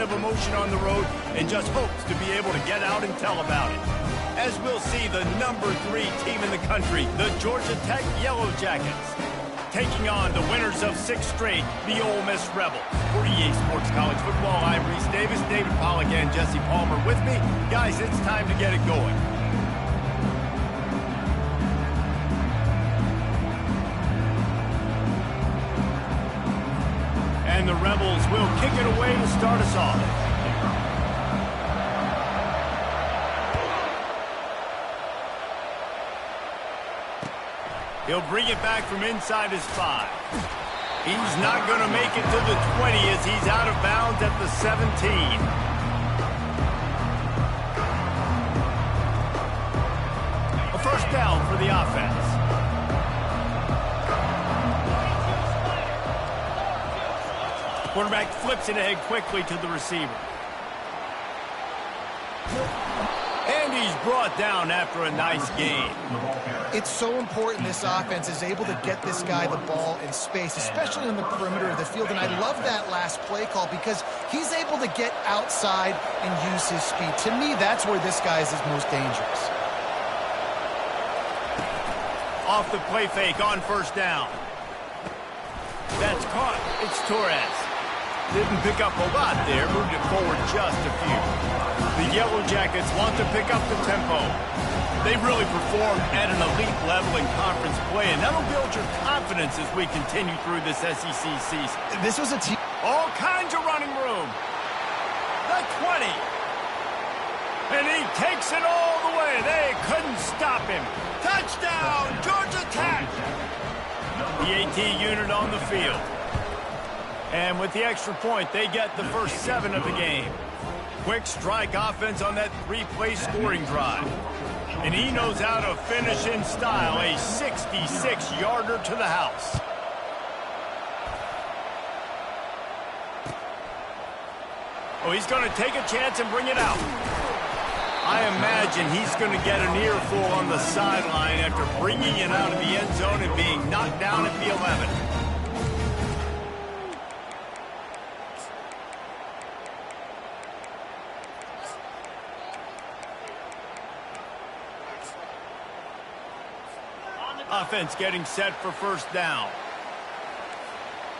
ton of emotion on the road and just hopes to be able to get out and tell about it. As we'll see the #3 team in the country, the Georgia Tech Yellow Jackets, taking on the winners of 6 straight, the Ole Miss Rebels. For EA Sports College Football, I'm Reese Davis, David Pollack, and Jesse Palmer with me. Guys, it's time to get it going. And the Rebels will kick it away to start us off. He'll bring it back from inside his 5. He's not going to make it to the 20 as he's out of bounds at the 17. A first down for the offense. Quarterback flips it ahead quickly to the receiver. And he's brought down after a nice gain. It's so important this offense is able to get this guy the ball in space, especially on the perimeter of the field. And I love that last play call because he's able to get outside and use his speed. To me, that's where this guy is his most dangerous. Off the play fake on first down. That's caught. It's Torres. Didn't pick up a lot there, moved it forward just a few. The Yellow Jackets want to pick up the tempo. They really performed at an elite level in conference play, and that'll build your confidence as we continue through this SEC season. This was a team. All kinds of running room. The 20. And he takes it all the way. They couldn't stop him. Touchdown, Georgia Tech. The AT unit on the field. And with the extra point, they get the first 7 of the game. Quick strike offense on that 3-play scoring drive. And he knows how to finish in style, a 66-yarder to the house. Oh, he's going to take a chance and bring it out. I imagine he's going to get an earful on the sideline after bringing it out of the end zone and being knocked down at the 11. Offense getting set for first down.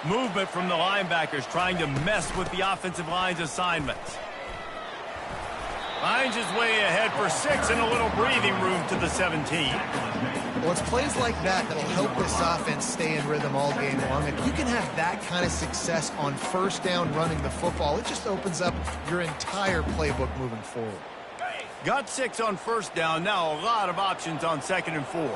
Movement from the linebackers trying to mess with the offensive line's assignments. Finds his way ahead for 6 and a little breathing room to the 17. Well, it's plays like that that'll help this offense stay in rhythm all game long. If you can have that kind of success on first down running the football, it just opens up your entire playbook moving forward. Got 6 on first down. Now a lot of options on 2nd and 4.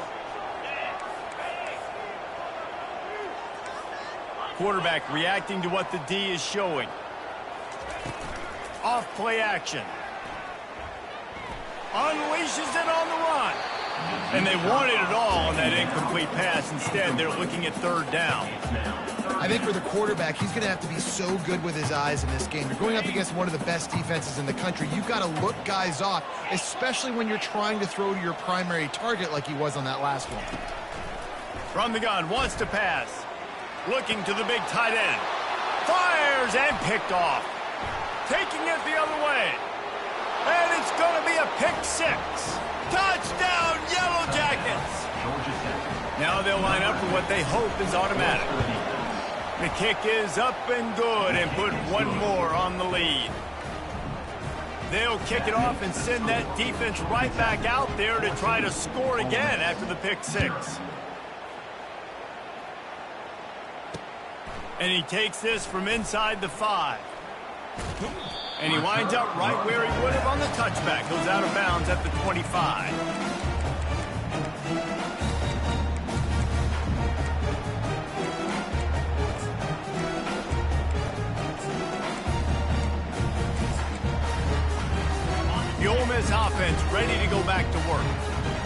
Quarterback reacting to what the D is showing. Off play action. Unleashes it on the run. And they wanted it all on that incomplete pass. Instead, they're looking at 3rd down. I think for the quarterback, he's going to have to be so good with his eyes in this game. You're going up against one of the best defenses in the country. You've got to look guys off, especially when you're trying to throw to your primary target like he was on that last one. From the gun, wants to pass. Looking to the big tight end. Fires and picked off. Taking it the other way. And it's going to be a pick 6. Touchdown, Yellow Jackets. Now they'll line up for what they hope is automatic. The kick is up and good and put one more on the lead. They'll kick it off and send that defense right back out there to try to score again after the pick 6. And he takes this from inside the 5. And he winds up right where he would have on the touchback. Goes out of bounds at the 25. The Ole Miss offense ready to go back to work.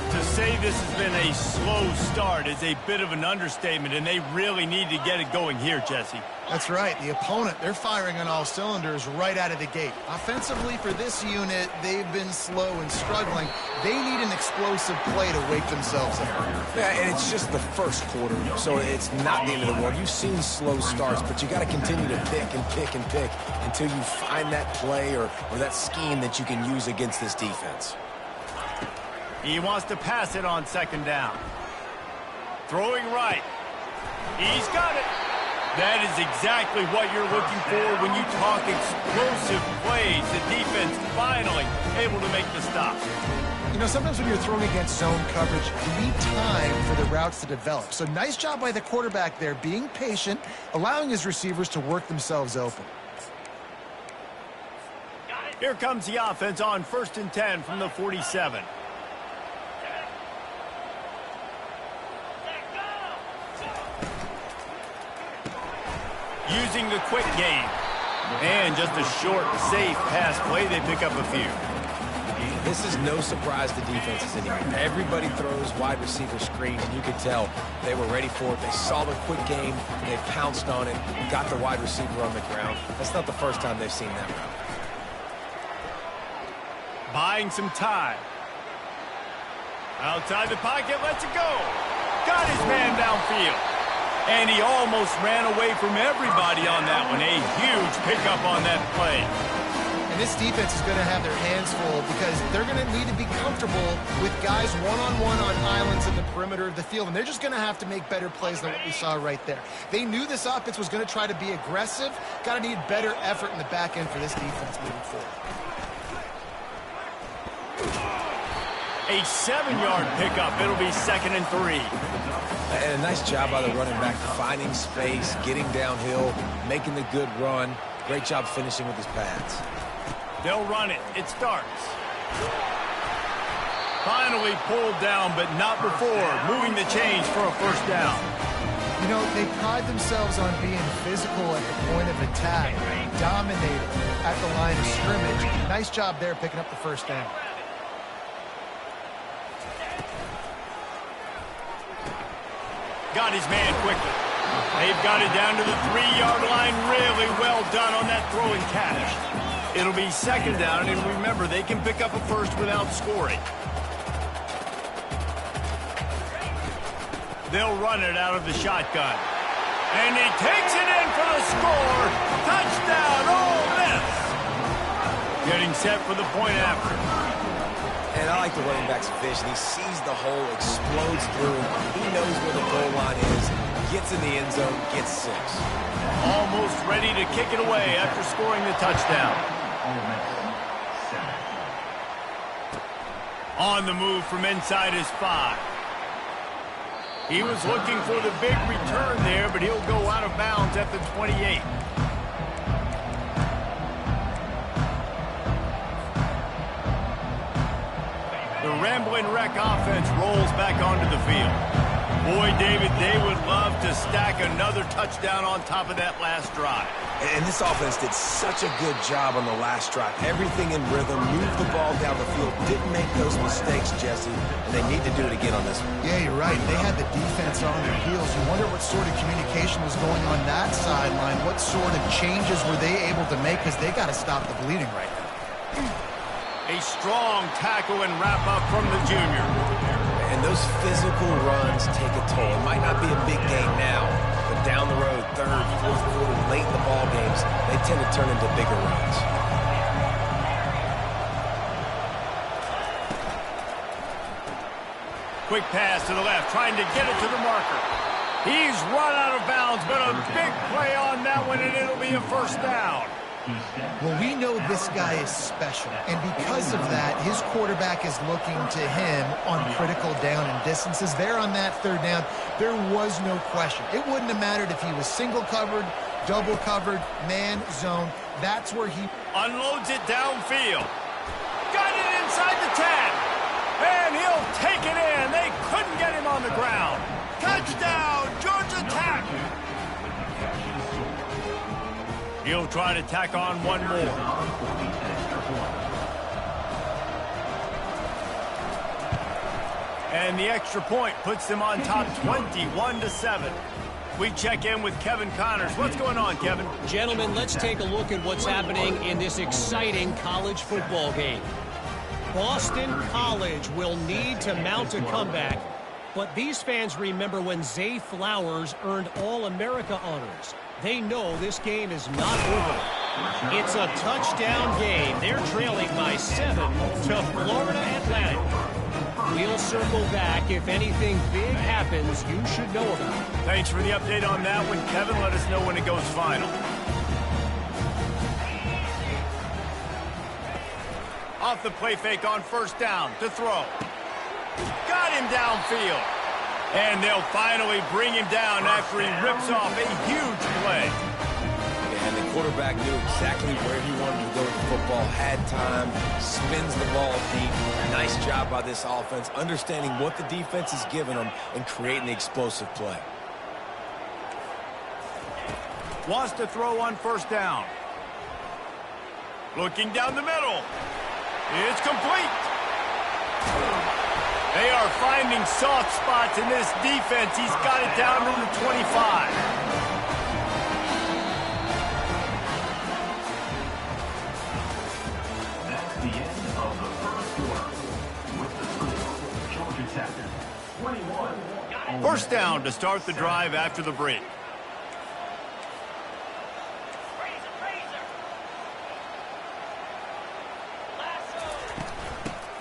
To say this has been a slow start is a bit of an understatement, and they really need to get it going here, Jesse. That's right. The opponent, they're firing on all cylinders right out of the gate. Offensively for this unit, they've been slow and struggling. They need an explosive play to wake themselves up. Yeah, and it's just the first quarter, so it's not the end of the world. You've seen slow starts, but you got to continue to pick and pick and pick until you find that play or that scheme that you can use against this defense. He wants to pass it on second down. Throwing right. He's got it. That is exactly what you're looking for when you talk explosive plays. The defense finally able to make the stop. You know, sometimes when you're throwing against zone coverage, you need time for the routes to develop. So nice job by the quarterback there, being patient, allowing his receivers to work themselves open. Here comes the offense on 1st and 10 from the 47. Using the quick game. And just a short, safe pass play, they pick up a few. This is no surprise to defenses anymore. Everybody throws wide receiver screen, and you could tell they were ready for it. They saw the quick game, they pounced on it, got the wide receiver on the ground. That's not the first time they've seen that route. Buying some time. Outside the pocket, lets it go. Got his man downfield. And he almost ran away from everybody on that one. A huge pickup on that play. And this defense is going to have their hands full because they're going to need to be comfortable with guys one-on-one on islands in the perimeter of the field. And they're just going to have to make better plays than what we saw right there. They knew this offense was going to try to be aggressive. Got to need better effort in the back end for this defense moving forward. A 7-yard pickup. It'll be 2nd and 3. And a nice job by the running back, finding space, getting downhill, making the good run. Great job finishing with his pads. They'll run it. It starts. Finally pulled down, but not before. Moving the chains for a 1st down. You know, they pride themselves on being physical at the point of attack, dominating at the line of scrimmage. Nice job there picking up the 1st down. Got his man quickly. They've got it down to the 3-yard line. Really well done on that throwing catch. It'll be 2nd down, and remember, they can pick up a 1st without scoring. They'll run it out of the shotgun. And he takes it in for the score. Touchdown, Ole Miss. Getting set for the point after. And I like the running back's vision. He sees the hole, explodes through. He knows where the goal line is, gets in the end zone, gets 6. Almost ready to kick it away after scoring the touchdown. On the move from inside his 5. He was looking for the big return there, but he'll go out of bounds at the 28. The Rambling Wreck offense rolls back onto the field. Boy, David, they would love to stack another touchdown on top of that last drive. And this offense did such a good job on the last drive. Everything in rhythm, moved the ball down the field, didn't make those mistakes, Jesse, and they need to do it again on this one. Yeah, you're right. They had the defense on their heels. You wonder what sort of communication was going on that sideline. What sort of changes were they able to make because they got to stop the bleeding right now. A strong tackle and wrap-up from the junior. And those physical runs take a toll. It might not be a big game now, but down the road, 3rd, 4th quarter, late in the ball games, they tend to turn into bigger runs. Quick pass to the left, trying to get it to the marker. He's run out of bounds, but a big play on that one, and it'll be a 1st down. Well, we know this guy is special, and because of that, his quarterback is looking to him on critical down and distances. There on that 3rd down, there was no question. It wouldn't have mattered if he was single covered, double covered, man, zone. That's where he unloads it downfield. Got it inside the 10. And he'll take it in. They couldn't get him on the ground. Touchdown, Georgia Tech. He'll try to tack on one more. And the extra point puts them on top 21-7. We check in with Kevin Connors. What's going on, Kevin? Gentlemen, let's take a look at what's happening in this exciting college football game. Boston College will need to mount a comeback, but these fans remember when Zay Flowers earned All-America honors. They know this game is not over. It's a touchdown game. They're trailing by 7 to Florida Atlantic. We'll circle back. If anything big happens, you should know about it. Thanks for the update on that one, Kevin. Let us know when it goes final. Off the play fake on first down to throw. Got him downfield. And they'll finally bring him down after he rips off a huge play. And the quarterback knew exactly where he wanted to go with the football, had time, spins the ball deep. Nice job by this offense, understanding what the defense is giving them and creating the explosive play. Wants to throw on first down. Looking down the middle. It's complete. They are finding soft spots in this defense. He's got it down to the 25. First down to start the drive after the break.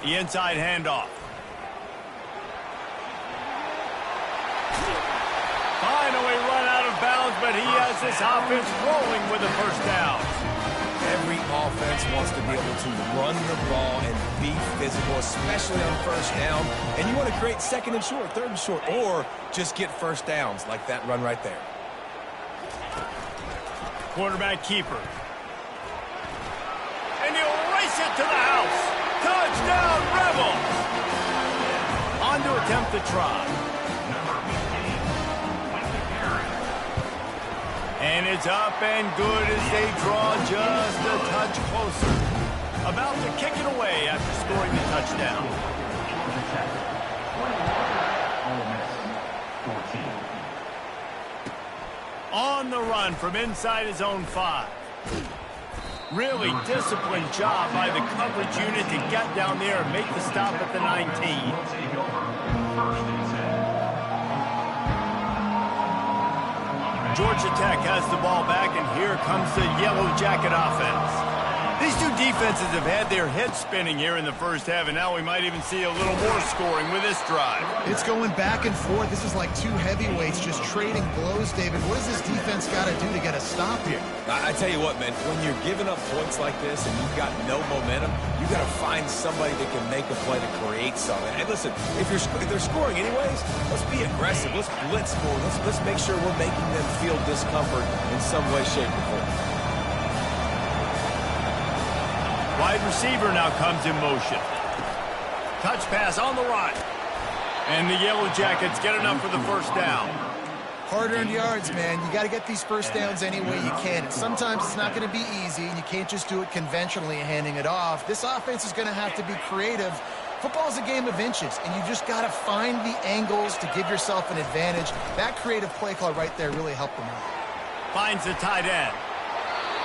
The inside handoff. Finally run out of bounds, but he has this offense rolling with the first down. Every offense wants to be able to run the ball and be physical, especially on first down. And you want to create second and short, third and short, or just get first downs like that run right there. Quarterback keeper. And he'll race it to the house. Touchdown, Rebels! On to attempt the try. And it's up and good as they draw just a touch closer. About to kick it away after scoring the touchdown. On the run from inside his own 5. Really disciplined job by the coverage unit to get down there and make the stop at the 19. Georgia Tech has the ball back, and here comes the Yellow Jacket offense. These two defenses have had their heads spinning here in the first half, and now we might even see a little more scoring with this drive. It's going back and forth. This is like two heavyweights just trading blows, David. What does this defense got to do to get a stop here? I tell you what, man, when you're giving up points like this and you've got no momentum, you got to find somebody that can make a play to create something. And listen, if they're scoring anyways, let's be aggressive. Let's blitz more. Let's make sure we're making them feel discomfort in some way, shape, or form. Wide receiver now comes in motion. Touch pass on the run. And the Yellow Jackets get enough for the first down. Hard-earned yards, man. You got to get these first downs any way you can. And sometimes it's not going to be easy, and you can't just do it conventionally handing it off. This offense is going to have to be creative. Football is a game of inches, and you just got to find the angles to give yourself an advantage. That creative play call right there really helped them out. Finds the tight end.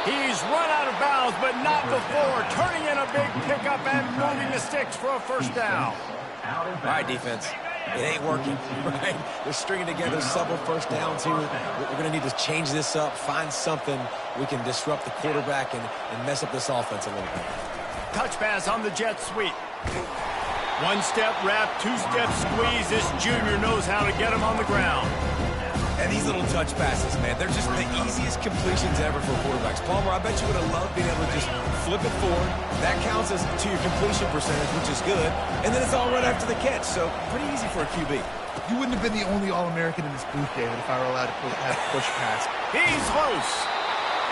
He's run out of bounds, but not before turning in a big pickup and moving the sticks for a first down. All right, defense. It ain't working, right? They're stringing together several first downs here. We're going to need to change this up, find something we can disrupt the quarterback and mess up this offense a little bit. Touch pass on the jet sweep. One-step wrap, two-step squeeze. This junior knows how to get him on the ground. And these little touch passes, man, they're just the easiest completions ever for quarterbacks. Palmer, I bet you would have loved being able to just flip it forward. That counts as to your completion percentage, which is good. And then it's all right after the catch, so pretty easy for a QB. You wouldn't have been the only All-American in this booth, David, if I were allowed to have push pass. He's loose.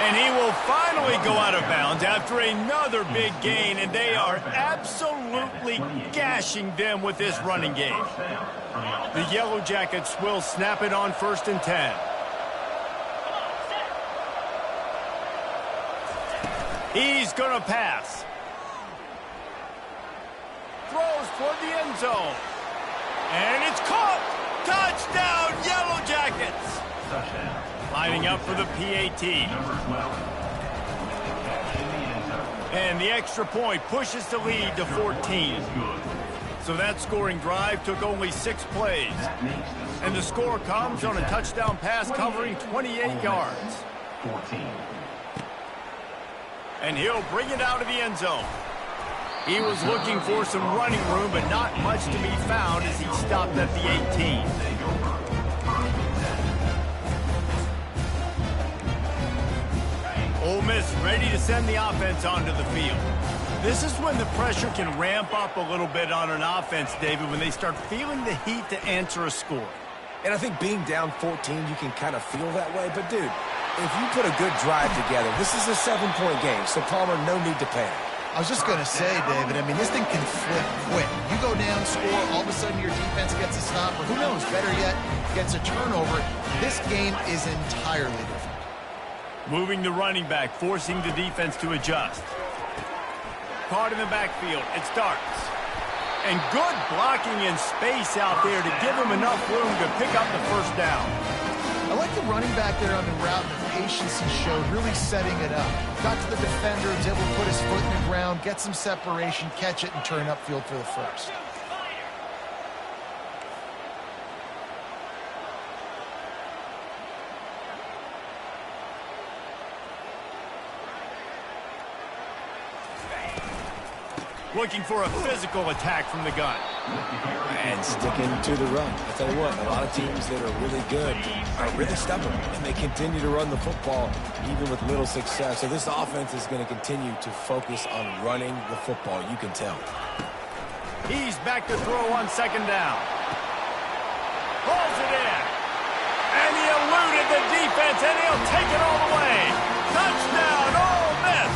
And he will finally go out of bounds after another big gain, and they are absolutely gashing them with this running game. The Yellow Jackets will snap it on 1st and 10. He's going to pass. Throws toward the end zone. And it's caught! Touchdown, Yellow Jackets! Lining up for the PAT. And the extra point pushes the lead to 14. So that scoring drive took only 6 plays. And the score comes on a touchdown pass covering 28 yards. And he'll bring it out of the end zone. He was looking for some running room, but not much to be found as he stopped at the 18. Ole Miss ready to send the offense onto the field. This is when the pressure can ramp up a little bit on an offense, David, when they start feeling the heat to answer a score. And I think being down 14, you can kind of feel that way. But, dude, if you put a good drive together, this is a 7-point game, so Palmer, no need to panic. I was just going to say, David, I mean, this thing can flip quick. You go down, score, all of a sudden your defense gets a stop, or who knows, better yet, gets a turnover. This game is entirely different. Moving the running back, forcing the defense to adjust. Caught in the backfield, it starts. And good blocking in space out there to give him enough room to pick up the first down. I like the running back there on the route and the patience he showed, really setting it up. Got to the defender, was able to put his foot in the ground, get some separation, catch it, and turn upfield for the first. Looking for a physical attack from the gun. And sticking to the run. I tell you what, a lot of teams that are really good are really stubborn, and they continue to run the football even with little success. So this offense is going to continue to focus on running the football, you can tell. He's back to throw on second down. Pulls it in. And he eluded the defense, and he'll take it all the way. Touchdown, Ole Miss!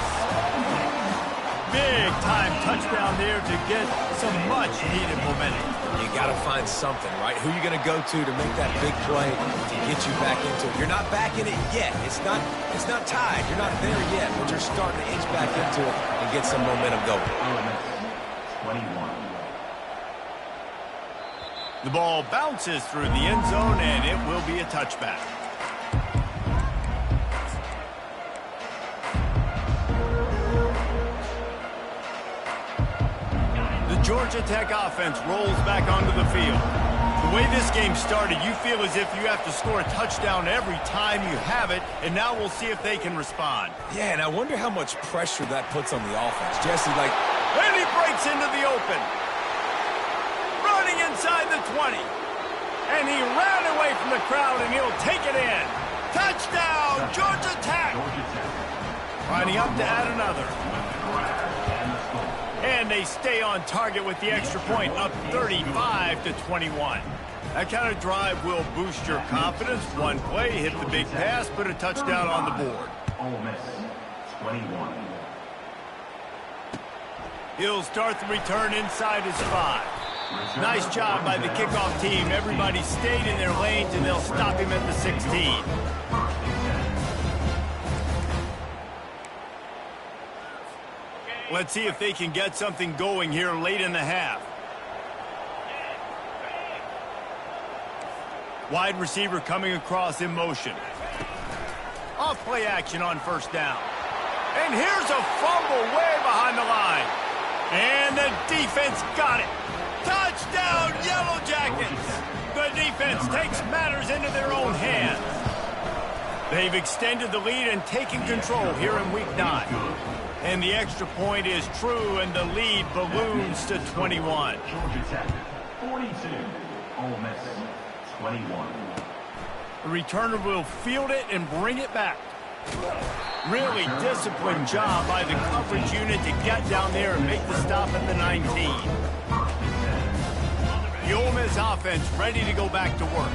Big-time touchdown there to get some much-needed momentum. You got to find something, right? Who are you going to go to make that big play to get you back into it? You're not back in it yet. It's not tied. You're not there yet, but you're starting to inch back into it and get some momentum going. 21. The ball bounces through the end zone, and it will be a touchback. Georgia Tech offense rolls back onto the field. The way this game started, you feel as if you have to score a touchdown every time you have it, and now we'll see if they can respond. Yeah, and I wonder how much pressure that puts on the offense. Jesse, And he breaks into the open. Running inside the 20. And he ran away from the crowd, and he'll take it in. Touchdown, Georgia Tech! Lining up to add another. And they stay on target with the extra point, up 35-21. That kind of drive will boost your confidence. One play, hit the big pass, put a touchdown on the board. Ole Miss, 21. He'll start the return inside his 5. Nice job by the kickoff team. Everybody stayed in their lanes, and they'll stop him at the 16. Let's see if they can get something going here late in the half. Wide receiver coming across in motion. Off play action on first down. And here's a fumble way behind the line. And the defense got it. Touchdown, Yellow Jackets. The defense takes matters into their own hands. They've extended the lead and taken control here in week 9. And the extra point is true, and the lead balloons to 21. Georgia Tech, 42. Ole Miss, 21. The returner will field it and bring it back. Really disciplined job by the coverage unit to get down there and make the stop at the 19. The Ole Miss offense ready to go back to work.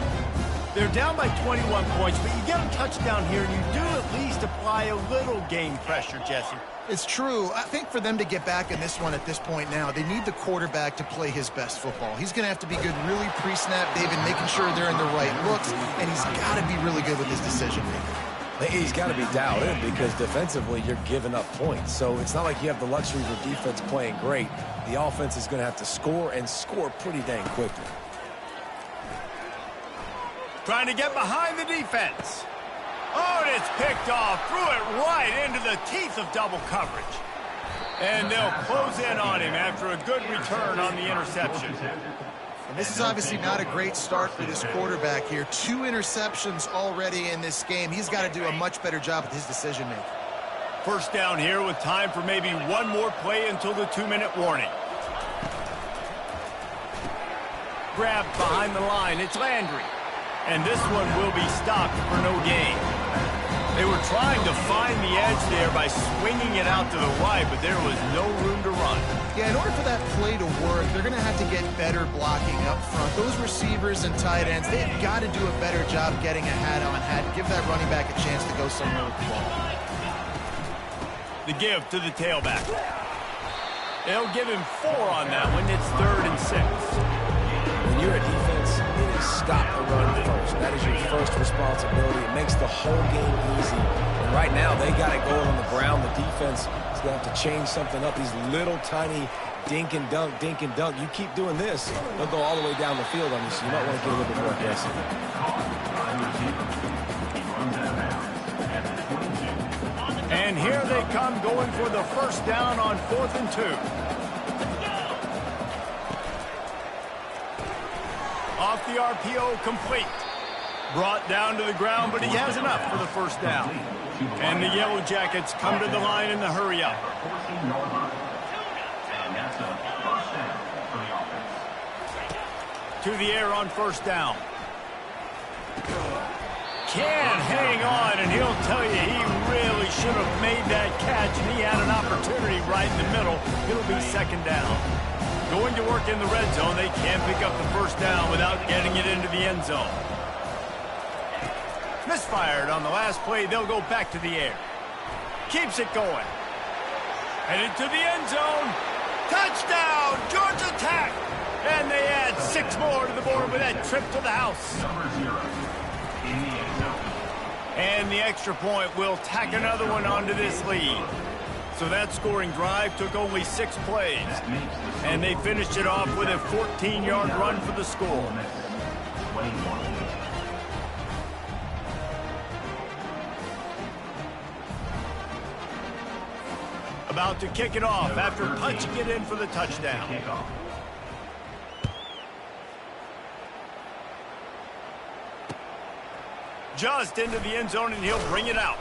They're down by 21 points, but you get a touchdown here, and you do at least apply a little game pressure, Jesse. It's true. I think for them to get back in this one at this point now, they need the quarterback to play his best football. He's going to have to be good really pre-snap, David, making sure they're in the right looks, and he's got to be really good with his decision-making. he's got to be dialed in because defensively you're giving up points. So it's not like you have the luxury of your defense playing great. The offense is going to have to score and score pretty dang quickly. Trying to get behind the defense. Oh, and it's picked off. Threw it right into the teeth of double coverage. And they'll close in on him after a good return on the interception. And this is obviously not a great start for this quarterback here. 2 interceptions already in this game. He's got to do a much better job with his decision-making. First down here with time for maybe one more play until the 2-minute warning. Grabbed behind the line. It's Landry. And this one will be stopped for no gain. They were trying to find the edge there by swinging it out to the right, but there was no room to run. Yeah, in order for that play to work, they're going to have to get better blocking up front. Those receivers and tight ends, they've got to do a better job getting a hat-on-hat, give that running back a chance to go somewhere with the ball. The give to the tailback. They'll give him 4 on that one. It's 3rd and 6. When you're a defense, it is stop the run first. That is your first responsibility. It makes the whole game easy. And right now, they got it going on the ground. The defense is going to have to change something up. These little tiny dink and dunk, dink and dunk. You keep doing this, they'll go all the way down the field on you, so you might want to get a little bit more aggressive. And here they come going for the first down on 4th and 2. Off the RPO, complete. Brought down to the ground, but he has enough for the first down. And the Yellow Jackets come to the line in the hurry up. To the air on first down. Can't hang on, and he'll tell you he really should have made that catch, and he had an opportunity right in the middle. It'll be 2nd down. Going to work in the red zone, they can't pick up the first down without getting it into the end zone. Misfired on the last play, they'll go back to the air. Keeps it going. Headed to the end zone. Touchdown, Georgia Tech! And they add 6 more to the board with that trip to the house. And the extra point will tack another one onto this lead. So that scoring drive took only 6 plays. And they finished it off with a 14-yard run for the score. About to kick it off after punching it in for the touchdown. Just into the end zone, and he'll bring it out.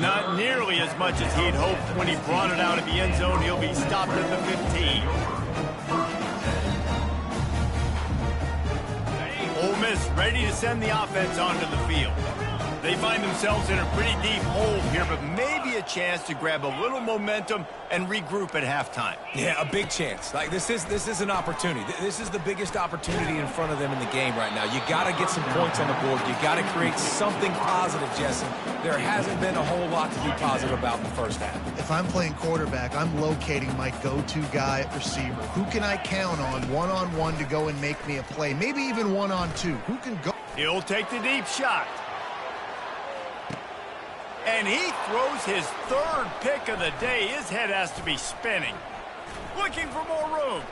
Not nearly as much as he'd hoped when he brought it out of the end zone. He'll be stopped at the 15. Ole Miss ready to send the offense onto the field. They find themselves in a pretty deep hole here, but maybe a chance to grab a little momentum and regroup at halftime. Yeah, a big chance. Like this is an opportunity. This is the biggest opportunity in front of them in the game right now. You got to get some points on the board. You got to create something positive, Jesse. There hasn't been a whole lot to be positive about in the first half. If I'm playing quarterback, I'm locating my go-to guy at receiver. Who can I count on one-on-one to go and make me a play? Maybe even one-on-two. Who can go? He'll take the deep shot. And he throws his 3rd pick of the day. His head has to be spinning. Looking for more room.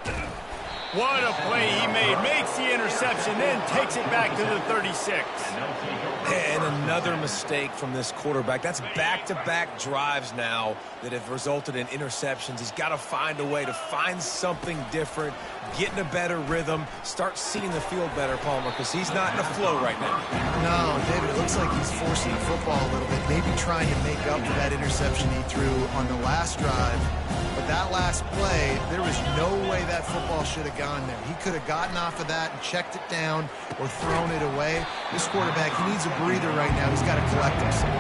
What a play he made. Makes the interception, then takes it back to the 36. And another mistake from this quarterback. That's back-to-back drives now that have resulted in interceptions. He's got to find a way to find something different, get in a better rhythm, start seeing the field better, Palmer, because he's not in a flow right now. No, David, it looks like he's forcing the football a little bit, maybe trying to make up for that interception he threw on the last drive. But that last play, there was no way that football should have gone there. He could have gotten off of that and checked it down or thrown it away. This quarterback, he needs a breather right now. He's got to collect himself.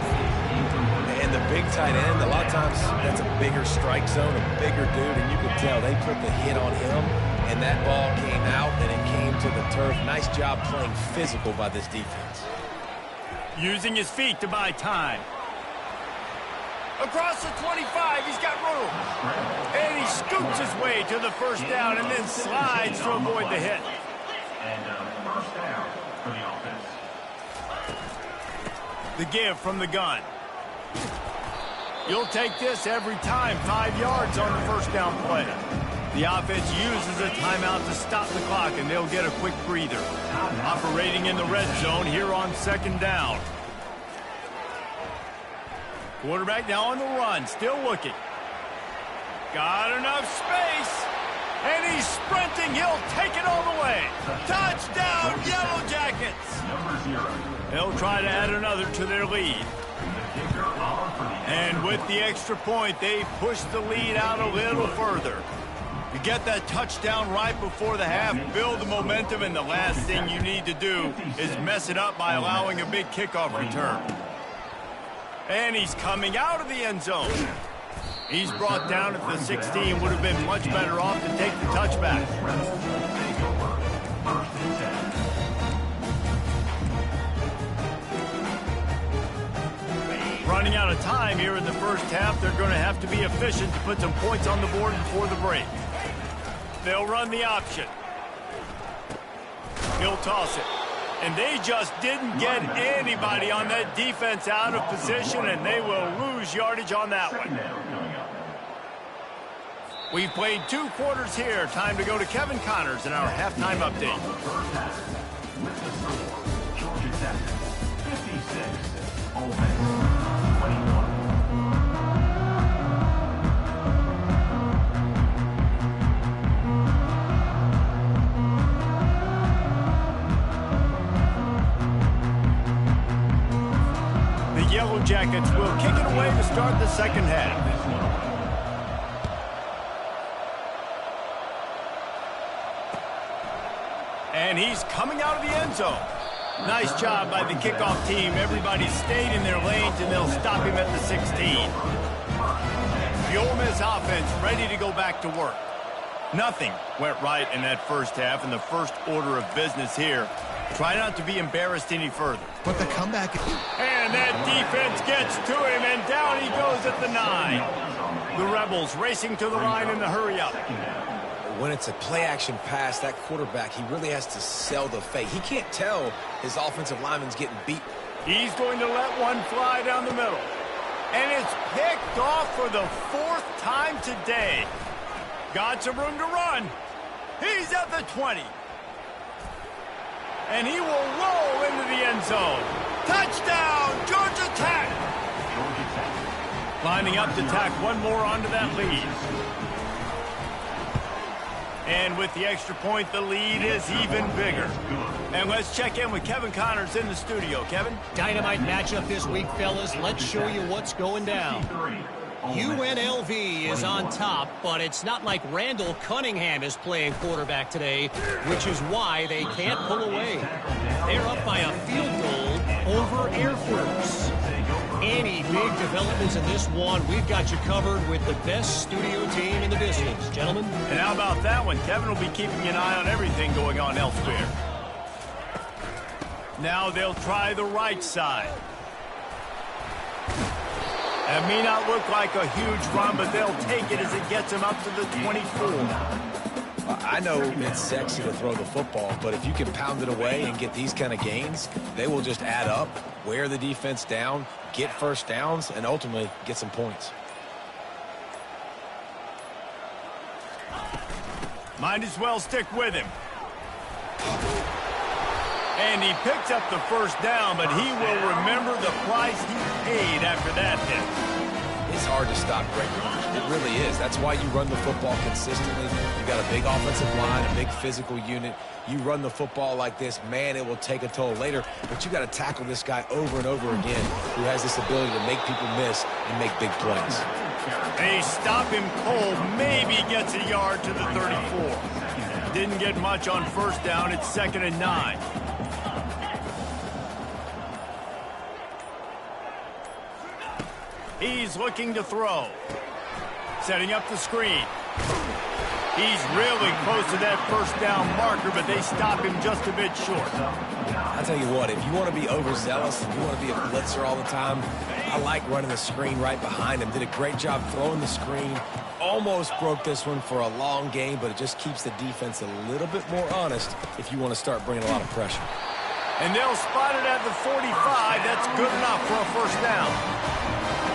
And the big tight end, a lot of times that's a bigger strike zone, a bigger dude, and you can tell they put the hit on him, and that ball came out, and it came to the turf. Nice job playing physical by this defense. Using his feet to buy time. Across the 25, he's got room. And he scoots his way to the first down and then slides to avoid the hit. And first down for the offense. The give from the gun. You'll take this every time. 5 yards on the first down play. The offense uses a timeout to stop the clock, and they'll get a quick breather. Operating in the red zone here on 2nd down. Quarterback now on the run, still looking. Got enough space, and he's sprinting. He'll take it all the way. Touchdown, Yellow Jackets! They'll try to add another to their lead. And with the extra point, they push the lead out a little further. You get that touchdown right before the half, build the momentum, and the last thing you need to do is mess it up by allowing a big kickoff return. And he's coming out of the end zone. He's brought down at the 16. Would have been much better off to take the touchback. Running out of time here in the first half. They're going to have to be efficient to put some points on the board before the break. They'll run the option. He'll toss it. And they just didn't get anybody on that defense out of position, and they will lose yardage on that one. We've played 2 quarters here. Time to go to Kevin Connors in our halftime update. Georgia Tech, 56, offense, 21. Yellow Jackets will kick it away to start the second half. And he's coming out of the end zone. Nice job by the kickoff team. Everybody stayed in their lanes, and they'll stop him at the 16. The Ole Miss offense ready to go back to work. Nothing went right in that first half, and the first order of business here. Try not to be embarrassed any further. But the comeback... And that defense gets to him, and down he goes at the 9. The Rebels racing to the line in the hurry-up. When it's a play-action pass, that quarterback, he really has to sell the fake. He can't tell his offensive lineman's getting beat. He's going to let one fly down the middle. And it's picked off for the 4th time today. Got some room to run. He's at the 20. And he will roll into the end zone. Touchdown, Georgia Tech! Lining up to tack one more onto that lead. And with the extra point, the lead is even bigger. And let's check in with Kevin Connors in the studio. Kevin? Dynamite matchup this week, fellas. Let's show you what's going down. UNLV is on top, but it's not like Randall Cunningham is playing quarterback today, which is why they can't pull away. They're up by a field goal over Air Force. Any big developments in this one, we've got you covered with the best studio team in the business, gentlemen. And how about that one? Kevin will be keeping an eye on everything going on elsewhere. Now they'll try the right side. It may not look like a huge run, but they'll take it as it gets them up to the 24. I know it's sexy to throw the football, but if you can pound it away and get these kind of gains, they will just add up, wear the defense down, get first downs, and ultimately get some points. Might as well stick with him. And he picks up the first down, but he will remember the price he paid after that hit. It's hard to stop great runners. It really is. That's why you run the football consistently. You've got a big offensive line, a big physical unit. You run the football like this, man, it will take a toll later. But you got to tackle this guy over and over again who has this ability to make people miss and make big plays. They stop him cold, maybe gets a yard to the 34. Didn't get much on first down. It's 2nd and 9. He's looking to throw. Setting up the screen. He's really close to that first down marker, but they stop him just a bit short. I'll tell you what, if you want to be overzealous, if you want to be a blitzer all the time, I like running the screen right behind him. Did a great job throwing the screen. Almost broke this one for a long game, but it just keeps the defense a little bit more honest if you want to start bringing a lot of pressure. And they'll spot it at the 45. That's good enough for a first down.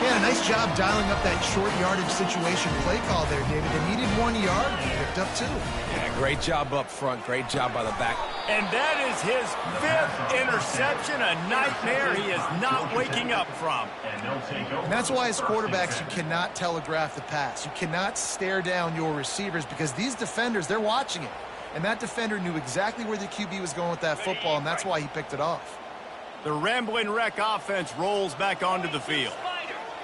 Yeah, nice job dialing up that short yardage situation play call there, David. They needed 1 yard, and they picked up 2. Yeah, great job up front. Great job by the back. And that is his 5th interception, a nightmare he is not waking up from. And that's why as quarterbacks, you cannot telegraph the pass. You cannot stare down your receivers because these defenders, they're watching it. And that defender knew exactly where the QB was going with that football, and that's why he picked it off. The Rambling Wreck offense rolls back onto the field.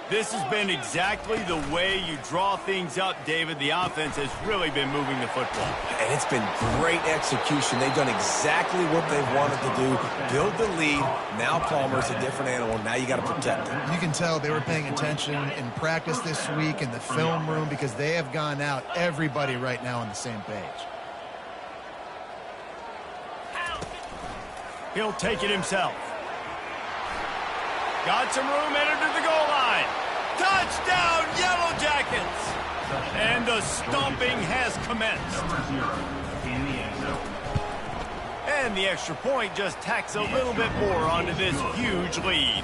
This has been exactly the way you draw things up, David. The offense has really been moving the football. And it's been great execution. They've done exactly what they've wanted to do. Build the lead. Now Palmer's a different animal. Now you got to protect him. You can tell they were paying attention in practice this week in the film room because they have gone out, everybody right now on the same page. He'll take it himself. Got some room, entered to the goal line. Touchdown, Yellow Jackets! And the stomping has commenced. And the extra point just tacks a little bit more onto this huge lead.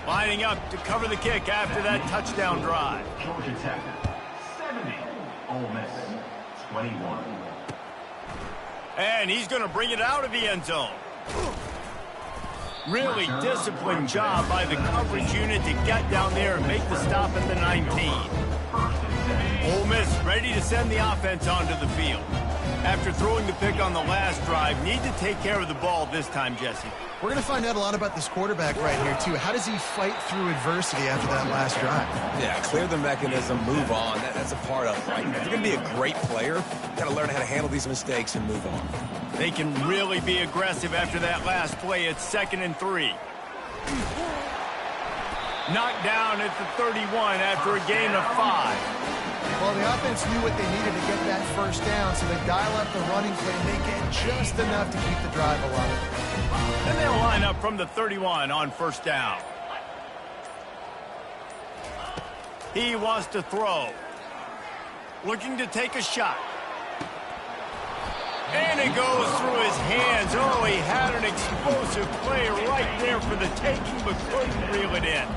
Lining up to cover the kick after that touchdown drive. Georgia Tech, 70. Ole Miss, 21. And he's going to bring it out of the end zone. Really disciplined job by the coverage unit to get down there and make the stop at the 19. Ole Miss ready to send the offense onto the field. After throwing the pick on the last drive, need to take care of the ball this time, Jesse. We're going to find out a lot about this quarterback right here, too. How does he fight through adversity after that last drive? Yeah, clear the mechanism, move on. That's a part of it, right? If you're going to be a great player, you've got to learn how to handle these mistakes and move on. They can really be aggressive after that last play. It's 2nd and 3. Knocked down at the 31 after a gain of 5. Well, the offense knew what they needed to get that first down, so they dial up the running play and they get just enough to keep the drive alive. And they'll line up from the 31 on 1st down. He wants to throw. Looking to take a shot. And it goes through his hands. Oh, he had an explosive play right there for the taking, but couldn't reel it in.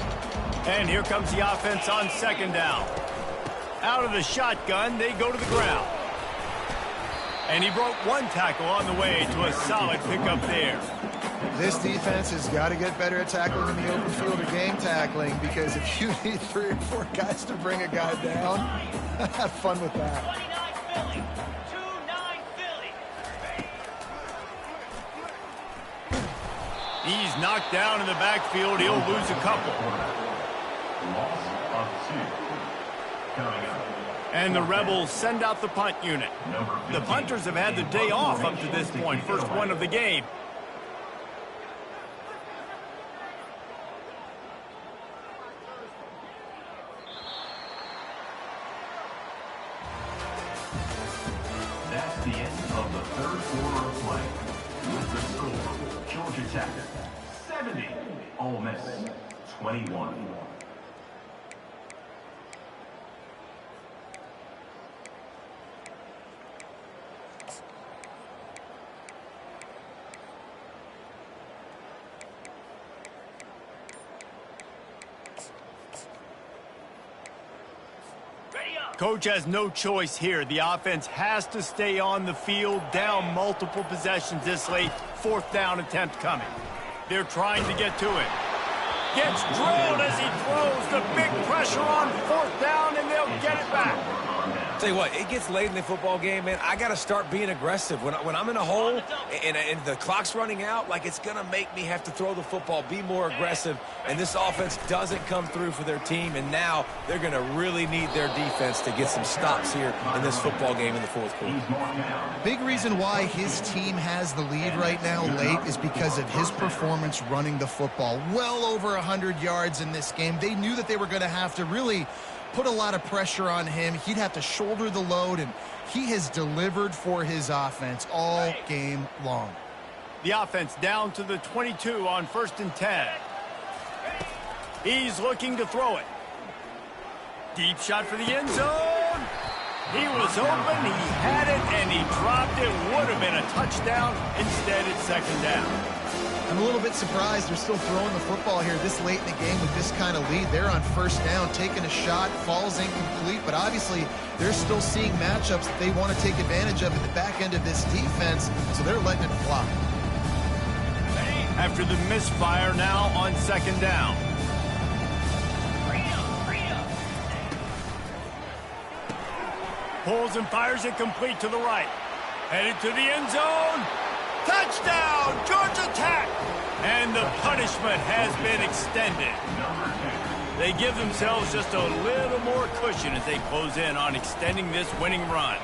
And here comes the offense on 2nd down. Out of the shotgun, they go to the ground. And he broke 1 tackle on the way to a solid pickup there. This defense has got to get better at tackling in the open field or game tackling, because if you need 3 or 4 guys to bring a guy down, have fun with that. He's knocked down in the backfield. He'll lose a couple. Loss of 2. Coming up. And the Rebels send out the punt unit. The punters have had the day off up to this point. First one of the game. That's the end of the 3rd quarter of play. With the score, Georgia Tech, 70. Ole Miss, 21. Coach has no choice here. The offense has to stay on the field, down multiple possessions this late. 4th down attempt coming. They're trying to get to it. Gets drilled as he throws. The big pressure on 4th down, and they'll get it back. Tell you what, it gets late in the football game, man. I got to start being aggressive. When I'm in a hole and the clock's running out, like, it's going to make me have to throw the football, be more aggressive. And this offense doesn't come through for their team, and now they're going to really need their defense to get some stops here in this football game in the 4th quarter. Big reason why his team has the lead right now late is because of his performance running the football. Well over 100 yards in this game. They knew that they were going to have to really put a lot of pressure on him. He'd have to shoulder the load, and he has delivered for his offense all game long. The offense down to the 22 on 1st and 10. He's looking to throw it. Deep shot for the end zone. He was open, he had it, and he dropped it. Would have been a touchdown. Instead, it's 2nd down. I'm a little bit surprised they're still throwing the football here this late in the game with this kind of lead. They're on first down, taking a shot, falls incomplete, but obviously they're still seeing matchups that they want to take advantage of at the back end of this defense, so they're letting it fly. After the misfire, now on second down. Pulls and fires it complete to the right. Headed to the end zone. Touchdown, Georgia Tech! And the punishment has been extended. They give themselves just a little more cushion as they close in on extending this winning run.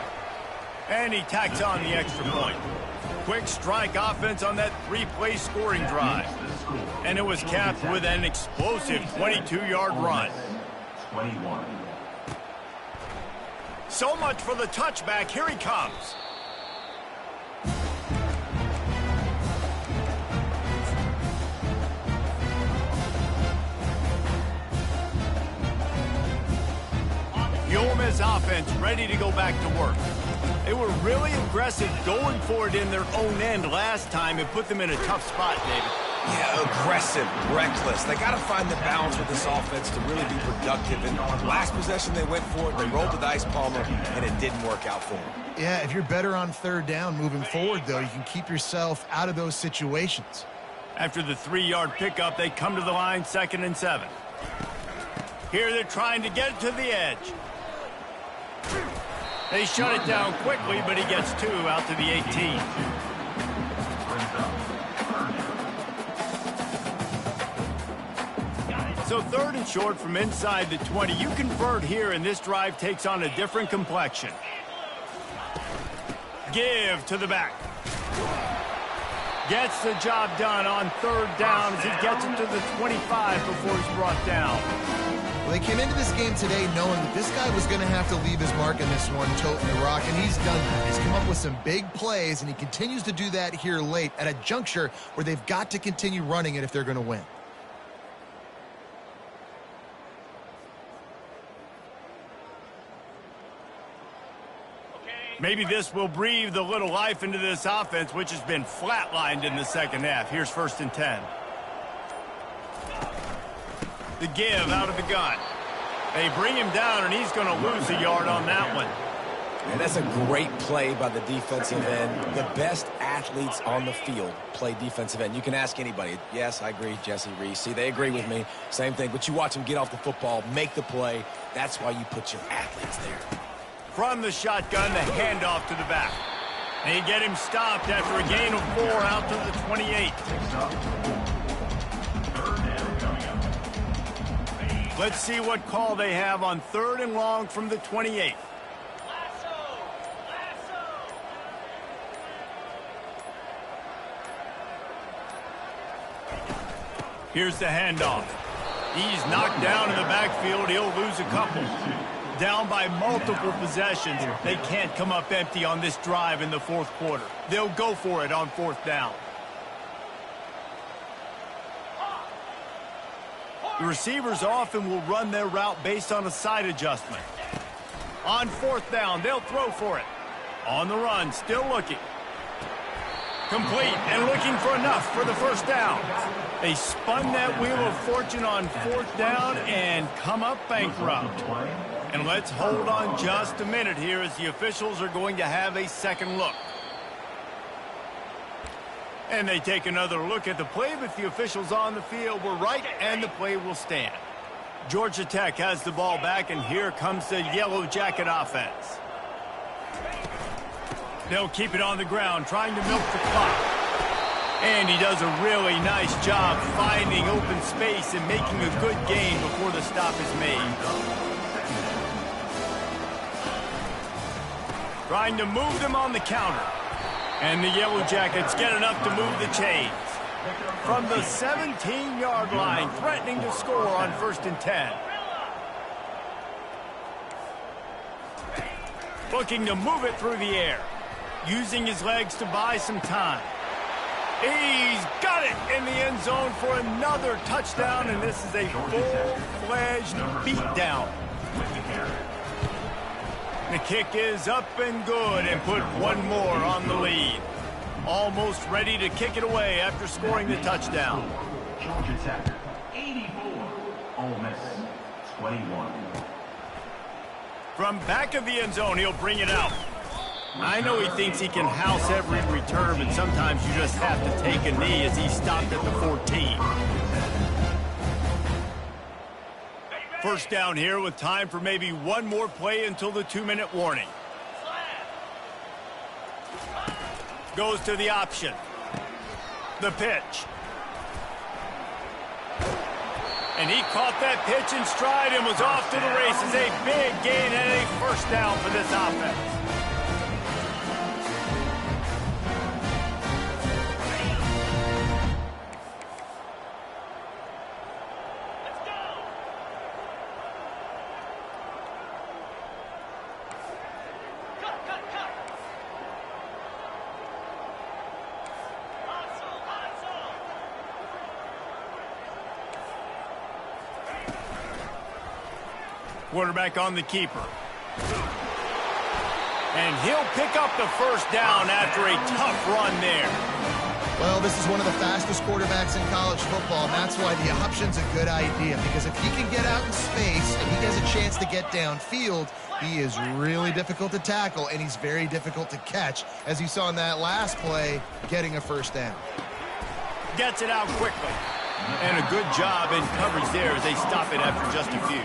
And he tacks on the extra point. Quick strike offense on that 3-play scoring drive. And it was capped with an explosive 22-yard run. 21. So much for the touchback. Here he comes. The Ole Miss offense ready to go back to work. They were really aggressive going for it in their own end last time and put them in a tough spot, David. Yeah, aggressive, reckless. They got to find the balance with this offense to really be productive. And last possession they went for it, they rolled the dice, Palmer, and it didn't work out for them. Yeah, if you're better on third down moving forward, though, you can keep yourself out of those situations. After the 3-yard pickup, they come to the line 2nd and 7. Here they're trying to get it to the edge. They shut it down quickly, but he gets 2 out to the 18. So 3rd and short from inside the 20. You convert here, and this drive takes on a different complexion. Give to the back. Gets the job done on 3rd down as he gets it to the 25 before he's brought down. Well, they came into this game today knowing that this guy was going to have to leave his mark in this one, toting the rock, and he's done that. He's come up with some big plays, and he continues to do that here late at a juncture where they've got to continue running it if they're going to win. Maybe this will breathe a little life into this offense, which has been flatlined in the second half. Here's 1st and 10. The give out of the gun. They bring him down, and he's going to lose a yard on that one. And that's a great play by the defensive end. The best athletes on the field play defensive end. You can ask anybody. Yes, I agree, Jesse Reese. See, they agree with me. Same thing. But you watch them get off the football, make the play. That's why you put your athletes there. From the shotgun, the handoff to the back. They get him stopped after a gain of 4 out to the 28. Let's see what call they have on 3rd and long from the 28. Here's the handoff. He's knocked down in the backfield. He'll lose a couple. Down by multiple possessions. They can't come up empty on this drive in the 4th quarter. They'll go for it on 4th down. The receivers often will run their route based on a side adjustment. On 4th down, they'll throw for it. On the run, still looking. Complete and looking for enough for the 1st down. They spun that wheel of fortune on 4th down and come up bankrupt. And let's hold on just a minute here as the officials are going to have a second look. And they take another look at the play, but the officials on the field were right, and the play will stand. Georgia Tech has the ball back, and here comes the Yellow Jacket offense. They'll keep it on the ground, trying to milk the clock. And he does a really nice job finding open space and making a good gain before the stop is made. Trying to move them on the counter. And the Yellow Jackets get enough to move the chains. From the 17-yard line, threatening to score on 1st and 10. Looking to move it through the air. Using his legs to buy some time. He's got it in the end zone for another touchdown, and this is a full-fledged beatdown. The kick is up and good and put one more on the lead. Almost ready to kick it away after scoring the touchdown. Georgia Tech, 84. Ole Miss, 21. From back of the end zone, he'll bring it out. I know he thinks he can house every return, but sometimes you just have to take a knee as he stopped at the 14. First down here with time for maybe one more play until the 2-minute warning. Goes to the option. The pitch. And he caught that pitch in stride and was off to the races. A big gain and a first down for this offense. Quarterback on the keeper. And he'll pick up the first down after a tough run there. Well, this is one of the fastest quarterbacks in college football, and that's why the option's a good idea, because if he can get out in space and he has a chance to get downfield, he is really difficult to tackle, and he's very difficult to catch, as you saw in that last play, getting a first down. Gets it out quickly. And a good job in coverage there as they stop it after just a few.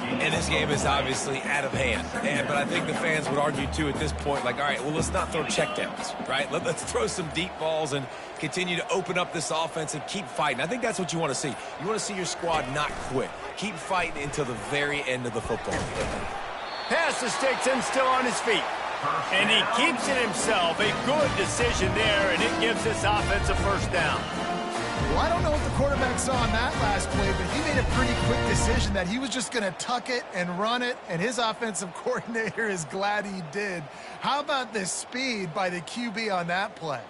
And this game is obviously out of hand. But I think the fans would argue, too, at this point, like, all right, well, let's not throw checkdowns, right? Let's throw some deep balls and continue to open up this offense and keep fighting. I think that's what you want to see. You want to see your squad not quit. Keep fighting until the very end of the football game. Pass the sticks and still on his feet. And he keeps it himself. A good decision there, and it gives this offense a first down. Well, I don't know what the quarterback saw on that last play, but he made a pretty quick decision that he was just going to tuck it and run it, and his offensive coordinator is glad he did. How about the speed by the QB on that play?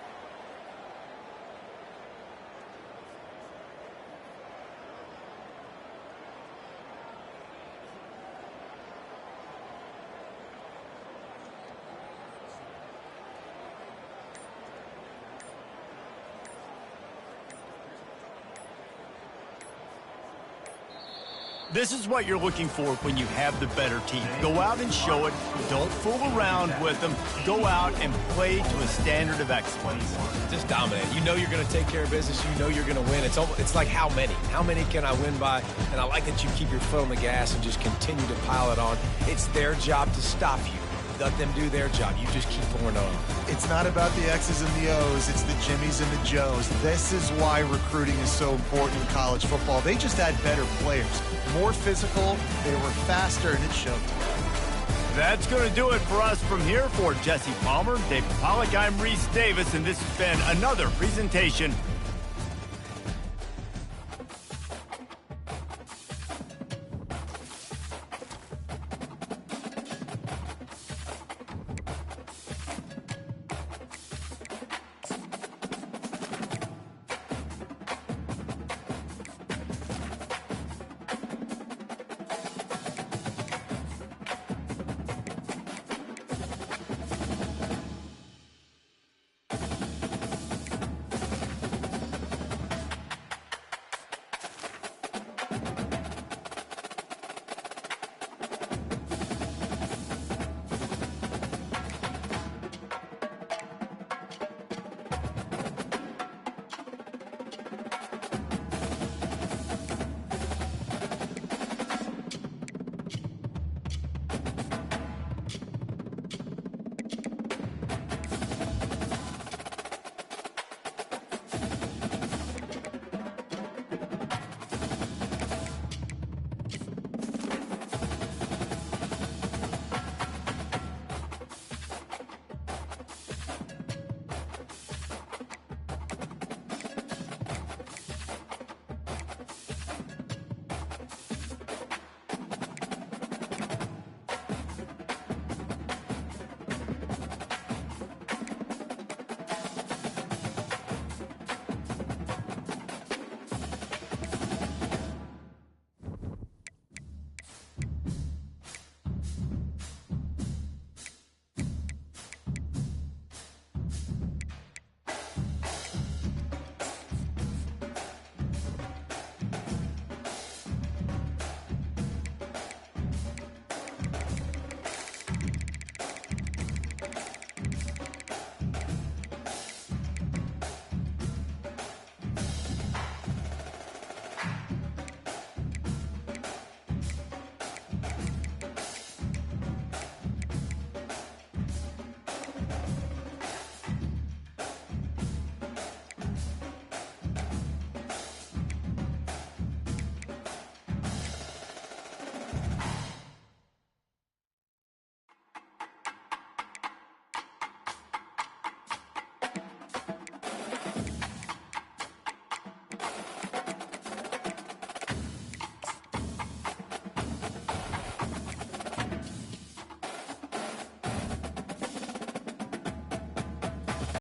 This is what you're looking for when you have the better team. Go out and show it. Don't fool around with them. Go out and play to a standard of excellence. Just dominate. You know you're going to take care of business. You know you're going to win. It's like how many? How many can I win by? And I like that you keep your foot on the gas and just continue to pile it on. It's their job to stop you. Let them do their job. You just keep pouring on. It's not about the X's and the O's. It's the Jimmies and the Joes. This is why recruiting is so important in college football. They just had better players. More physical, they were faster, and it showed. That's going to do it for us from here. For Jesse Palmer, David Pollack, I'm Reese Davis, and this has been another presentation